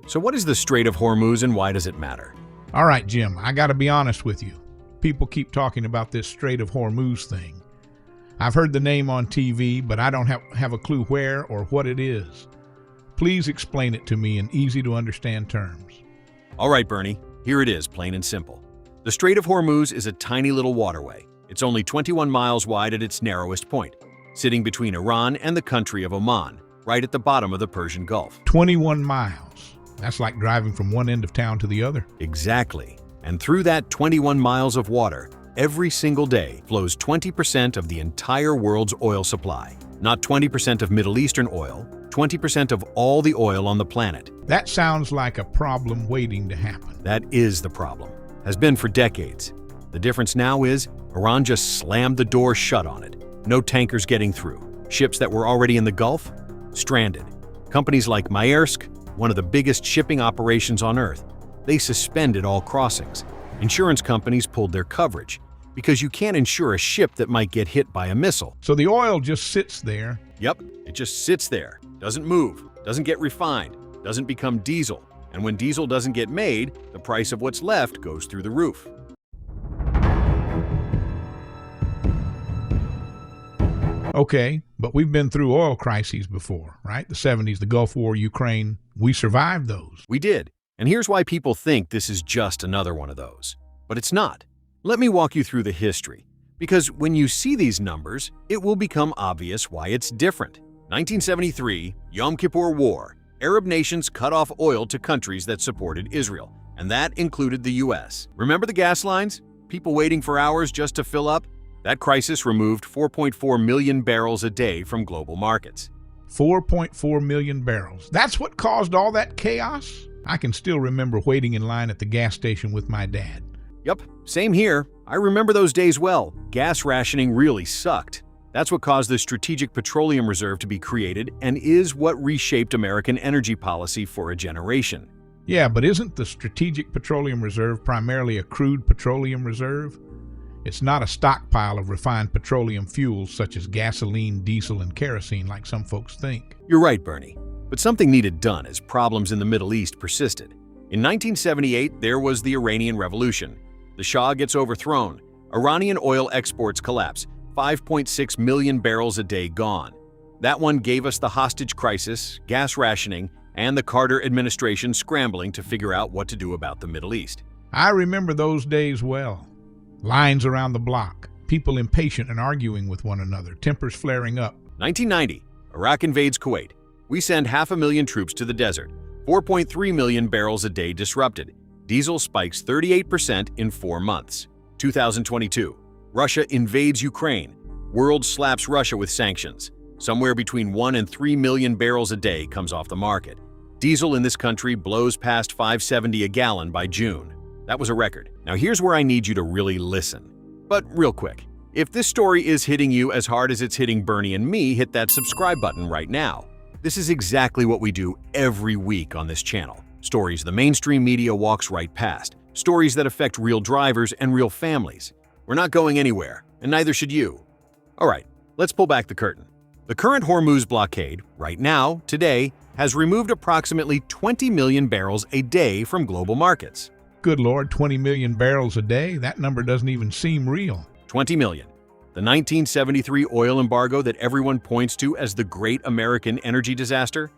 So what is the Strait of Hormuz and why does it matter? All right, Jim, I got to be honest with you. People keep talking about this Strait of Hormuz thing. I've heard the name on TV, but I don't have a clue where or what it is. Please explain it to me in easy-to-understand terms. All right, Bernie, here it is, plain and simple. The Strait of Hormuz is a tiny little waterway. It's only 21 miles wide at its narrowest point, sitting between Iran and the country of Oman, right at the bottom of the Persian Gulf. 21 miles. That's like driving from one end of town to the other. Exactly. And through that 21 miles of water, every single day flows 20% of the entire world's oil supply. Not 20% of Middle Eastern oil, 20% of all the oil on the planet. That sounds like a problem waiting to happen. That is the problem. Has been for decades. The difference now is Iran just slammed the door shut on it. No tankers getting through. Ships that were already in the Gulf, stranded. Companies like Maersk, one of the biggest shipping operations on Earth, they suspended all crossings. Insurance companies pulled their coverage because you can't insure a ship that might get hit by a missile. So the oil just sits there. Yep, it just sits there, doesn't move, doesn't get refined, doesn't become diesel. And when diesel doesn't get made, the price of what's left goes through the roof. Okay, but we've been through oil crises before, right? The 70s, the Gulf War, Ukraine. We survived those. We did. And here's why people think this is just another one of those. But it's not. Let me walk you through the history. Because when you see these numbers, it will become obvious why it's different. 1973, Yom Kippur War. Arab nations cut off oil to countries that supported Israel, and that included the U.S. Remember the gas lines? People waiting for hours just to fill up? That crisis removed 4.4 million barrels a day from global markets. 4.4 million barrels. That's what caused all that chaos? I can still remember waiting in line at the gas station with my dad. Yup, same here. I remember those days well. Gas rationing really sucked. That's what caused the Strategic Petroleum Reserve to be created and is what reshaped American energy policy for a generation. Yeah, but isn't the Strategic Petroleum Reserve primarily a crude petroleum reserve? It's not a stockpile of refined petroleum fuels such as gasoline, diesel, and kerosene like some folks think. You're right, Bernie. But something needed done as problems in the Middle East persisted. In 1978, there was the Iranian Revolution. The Shah gets overthrown. Iranian oil exports collapse. 5.6 million barrels a day gone. That one gave us the hostage crisis, gas rationing, and the Carter administration scrambling to figure out what to do about the Middle East. I remember those days well. Lines around the block, people impatient and arguing with one another, tempers flaring up. 1990, Iraq invades Kuwait. We send 500,000 troops to the desert. 4.3 million barrels a day disrupted. Diesel spikes 38% in 4 months. 2022, Russia invades Ukraine. World slaps Russia with sanctions. Somewhere between 1 and 3 million barrels a day comes off the market. Diesel in this country blows past $5.70 a gallon by June. That was a record. Now here's where I need you to really listen. But real quick, if this story is hitting you as hard as it's hitting Bernie and me, hit that subscribe button right now. This is exactly what we do every week on this channel. Stories the mainstream media walks right past. Stories that affect real drivers and real families. We're not going anywhere, and neither should you. All right, let's pull back the curtain. The current Hormuz blockade, right now, today, has removed approximately 20 million barrels a day from global markets. Good Lord, 20 million barrels a day? That number doesn't even seem real. 20 million. The 1973 oil embargo that everyone points to as the great American energy disaster?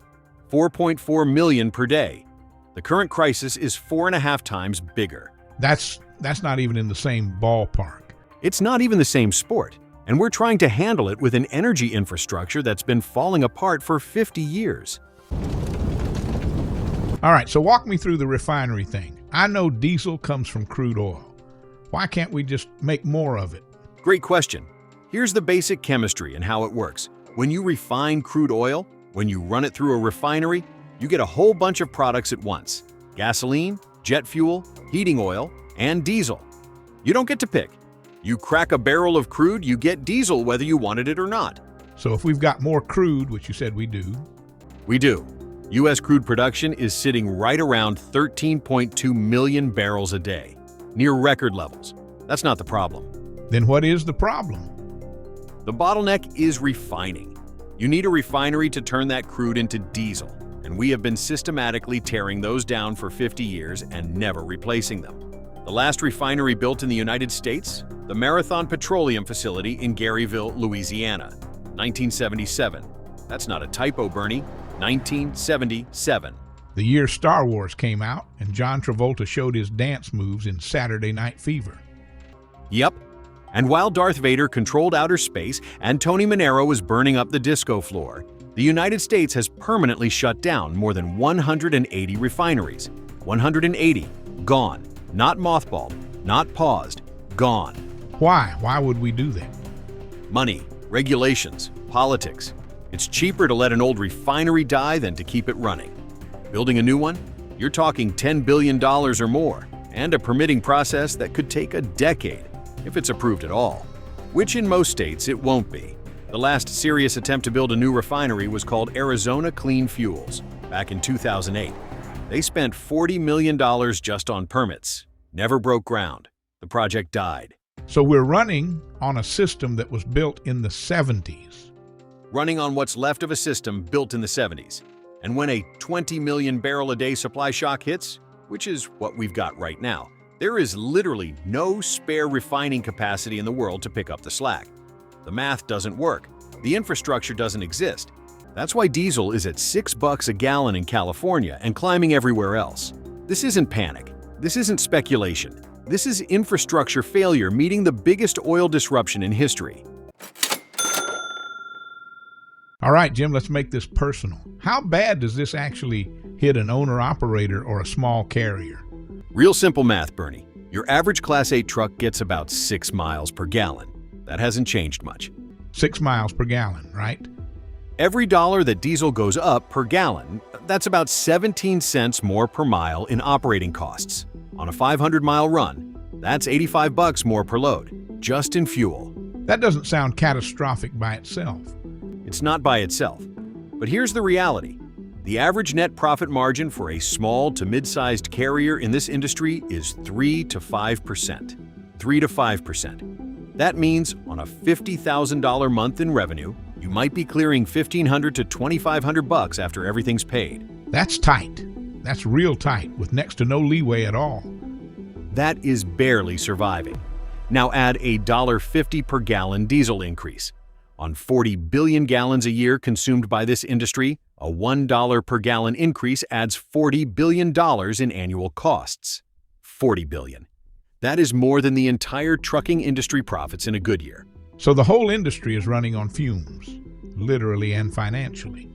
4.4 million per day. The current crisis is 4.5 times bigger. That's not even in the same ballpark. It's not even the same sport, and we're trying to handle it with an energy infrastructure that's been falling apart for 50 years. All right, so walk me through the refinery thing. I know diesel comes from crude oil. Why can't we just make more of it? Great question. Here's the basic chemistry and how it works. When you refine crude oil, when you run it through a refinery, you get a whole bunch of products at once. Gasoline, jet fuel, heating oil, and diesel. You don't get to pick. You crack a barrel of crude, you get diesel whether you wanted it or not. So if we've got more crude, which you said we do. We do. U.S. crude production is sitting right around 13.2 million barrels a day, near record levels. That's not the problem. Then what is the problem? The bottleneck is refining. You need a refinery to turn that crude into diesel. and we have been systematically tearing those down for 50 years and never replacing them. The last refinery built in the United States? The Marathon Petroleum Facility in Garyville, Louisiana, 1977. That's not a typo, Bernie. 1977. The year Star Wars came out, and John Travolta showed his dance moves in Saturday Night Fever. Yep. And while Darth Vader controlled outer space and Tony Manero was burning up the disco floor, the United States has permanently shut down more than 180 refineries. 180. Gone. Not mothballed. Not paused. Gone. Why? Why would we do that? Money, regulations, politics. It's cheaper to let an old refinery die than to keep it running. Building a new one? You're talking $10 billion or more, and a permitting process that could take a decade, if it's approved at all. Which in most states it won't be. The last serious attempt to build a new refinery was called Arizona Clean Fuels, back in 2008. They spent $40 million just on permits. Never broke ground. The project died. So we're running on a system that was built in the 70s. Running on what's left of a system built in the 70s. And when a 20 million barrel a day supply shock hits, which is what we've got right now, there is literally no spare refining capacity in the world to pick up the slack. The math doesn't work. The infrastructure doesn't exist. That's why diesel is at $6 a gallon in California and climbing everywhere else. This isn't panic. This isn't speculation. This is infrastructure failure meeting the biggest oil disruption in history. All right, Jim, let's make this personal. How bad does this actually hit an owner-operator or a small carrier? Real simple math, Bernie. Your average Class 8 truck gets about 6 miles per gallon. That hasn't changed much. 6 miles per gallon, right? Every dollar that diesel goes up per gallon, that's about 17 cents more per mile in operating costs. On a 500-mile run, that's $85 more per load, just in fuel. That doesn't sound catastrophic by itself. It's not by itself. But here's the reality. The average net profit margin for a small to mid-sized carrier in this industry is 3 to 5%. 3 to 5%. That means on a $50,000 month in revenue, you might be clearing $1,500 to $2,500 after everything's paid. That's tight. That's real tight, with next to no leeway at all. That is barely surviving. Now add a $1.50 per gallon diesel increase. On 40 billion gallons a year consumed by this industry, a $1 per gallon increase adds $40 billion in annual costs. 40 billion. That is more than the entire trucking industry profits in a good year. So the whole industry is running on fumes, literally and financially.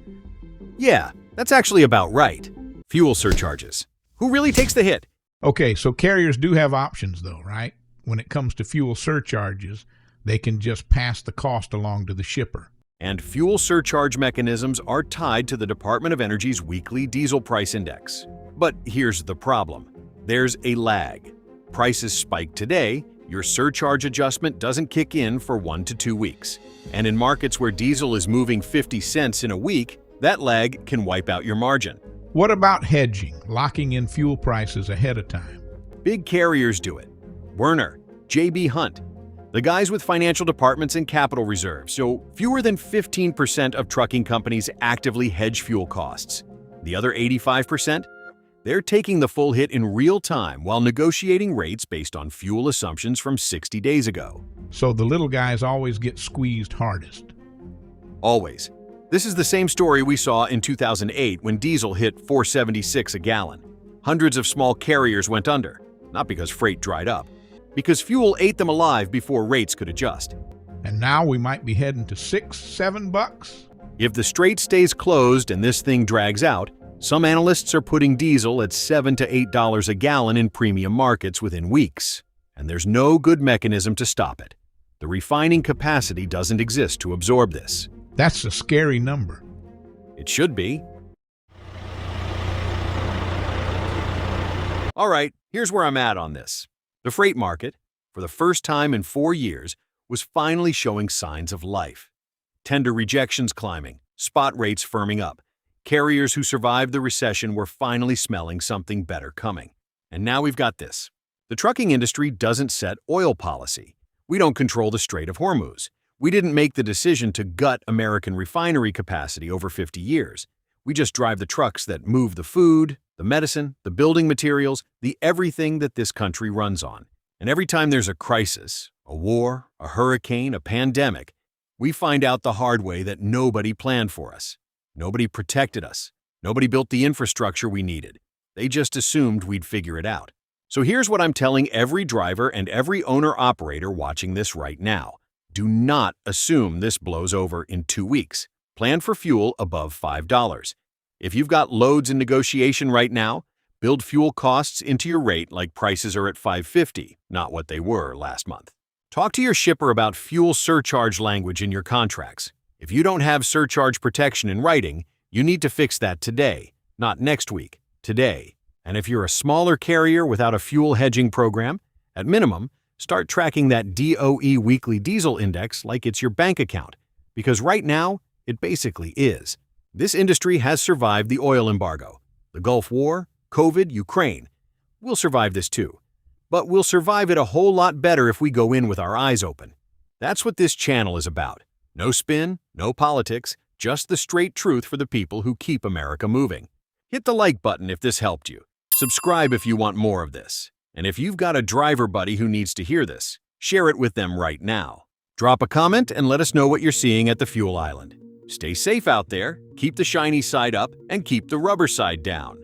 Yeah, that's actually about right. Fuel surcharges. Who really takes the hit? Okay, so carriers do have options though, right? When it comes to fuel surcharges, they can just pass the cost along to the shipper. And fuel surcharge mechanisms are tied to the Department of Energy's weekly diesel price index. But here's the problem. There's a lag. Prices spike today, your surcharge adjustment doesn't kick in for 1 to 2 weeks. And in markets where diesel is moving 50 cents in a week, that lag can wipe out your margin. What about hedging, locking in fuel prices ahead of time? Big carriers do it. Werner, J.B. Hunt, the guys with financial departments and capital reserves, so fewer than 15% of trucking companies actively hedge fuel costs. The other 85%? They're taking the full hit in real time while negotiating rates based on fuel assumptions from 60 days ago. So the little guys always get squeezed hardest. Always. This is the same story we saw in 2008 when diesel hit $4.76 a gallon. Hundreds of small carriers went under, not because freight dried up, because fuel ate them alive before rates could adjust. And now we might be heading to $6, $7? If the Strait stays closed and this thing drags out, some analysts are putting diesel at $7 to $8 a gallon in premium markets within weeks, and there's no good mechanism to stop it. The refining capacity doesn't exist to absorb this. That's a scary number. It should be. All right, here's where I'm at on this. The freight market, for the first time in 4 years, was finally showing signs of life. Tender rejections climbing, spot rates firming up. Carriers who survived the recession were finally smelling something better coming. And now we've got this. The trucking industry doesn't set oil policy. We don't control the Strait of Hormuz. We didn't make the decision to gut American refinery capacity over 50 years. We just drive the trucks that move the food, the medicine, the building materials, the everything that this country runs on. And every time there's a crisis, a war, a hurricane, a pandemic, we find out the hard way that nobody planned for us. Nobody protected us. Nobody built the infrastructure we needed. They just assumed we'd figure it out. So here's what I'm telling every driver and every owner-operator watching this right now. Do not assume this blows over in 2 weeks. Plan for fuel above $5. If you've got loads in negotiation right now, build fuel costs into your rate like prices are at $5.50, not what they were last month. Talk to your shipper about fuel surcharge language in your contracts. If you don't have surcharge protection in writing, you need to fix that today, not next week, today. And if you're a smaller carrier without a fuel hedging program, at minimum, start tracking that DOE weekly diesel index like it's your bank account, because right now, it basically is. This industry has survived the oil embargo, the Gulf War, COVID, Ukraine. We'll survive this too. But we'll survive it a whole lot better if we go in with our eyes open. That's what this channel is about. No spin, no politics, just the straight truth for the people who keep America moving. Hit the like button if this helped you. Subscribe if you want more of this. And if you've got a driver buddy who needs to hear this, share it with them right now. Drop a comment and let us know what you're seeing at the fuel island. Stay safe out there, keep the shiny side up, and keep the rubber side down.